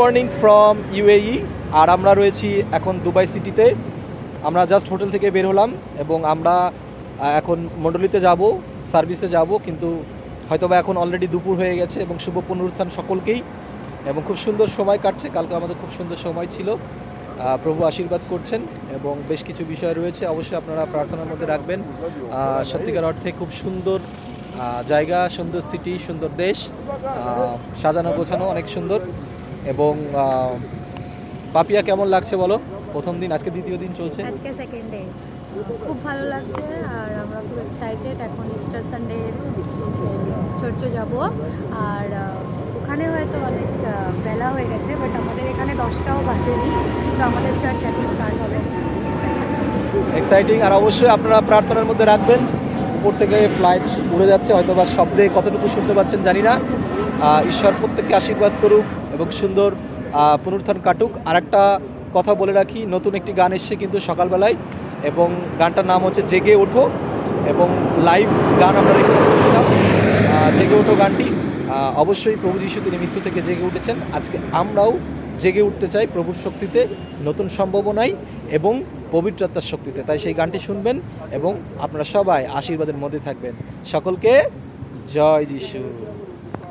Morning from UAE. আর আমরা রয়েছি এখন দুবাই সিটিতে। আমরা জাস্ট হোটেল থেকে বের হলাম এবং আমরা এখন মণ্ডলীতে যাব, সার্ভিসে যাব, কিন্তু হয়তোবা এখন অলরেডি দুপুর হয়ে গেছে। এবং শুভ পুনরুত্থান সকলকেই, এবং খুব সুন্দর সময় কাটছে। কালকে আমাদের খুব সুন্দর সময় ছিল। প্রভু আশীর্বাদ করছেন এবং বেশ কিছু বিষয় রয়েছে, অবশ্যই আপনারা প্রার্থনার মধ্যে রাখবেন। সত্যিকার অর্থে খুব সুন্দর জায়গা, সুন্দর সিটি, সুন্দর দেশ, সাজানো গোছানো অনেক সুন্দর। এবং পাপিয়া কেমন লাগছে বলো? প্রথম দিন, আজকে দ্বিতীয় দিন চলছে, আজকে সেকেন্ড ডে। খুব ভালো লাগছে আর আমরা খুব এক্সাইটেড। এখন ইস্টার সানডে চার্চে যাব, আর ওখানে হয়তো অনেক বেলা হয়ে গেছে, বাট আমাদের এখানে 10টাও বাজেনি, তো আমাদের চার্চ এখন স্টার্ট হবে। এক্সাইটিং। আর অবশ্যই আপনারা প্রার্থনার মধ্যে রাখবেন। উপর থেকে ফ্লাইট উড়ে যাচ্ছে, হয়তো বা শব্দে কতটুকু শুনতে পাচ্ছেন জানি না। ঈশ্বর প্রত্যেককে আশীর্বাদ করুক এবং সুন্দর পুনরুত্থান কাটুক। আর একটা কথা বলে রাখি, নতুন একটি গান এসছে কিন্তু সকালবেলায়, এবং গানটার নাম হচ্ছে জেগে ওঠো, এবং লাইভ গান আমরা রেকর্ড করেছিলাম। জেগে ওঠো গানটি অবশ্যই প্রভু যিশু তিনি মৃত্যু থেকে জেগে উঠেছেন। আজকে আমরাও জেগে উঠতে চাই প্রভুর শক্তিতে, নতুন সম্ভাবনায় এবং পবিত্র আত্মার শক্তিতে। তাই সেই গানটি শুনবেন এবং আপনারা সবাই আশীর্বাদের মধ্যে থাকবেন। সকলকে জয় যিশু।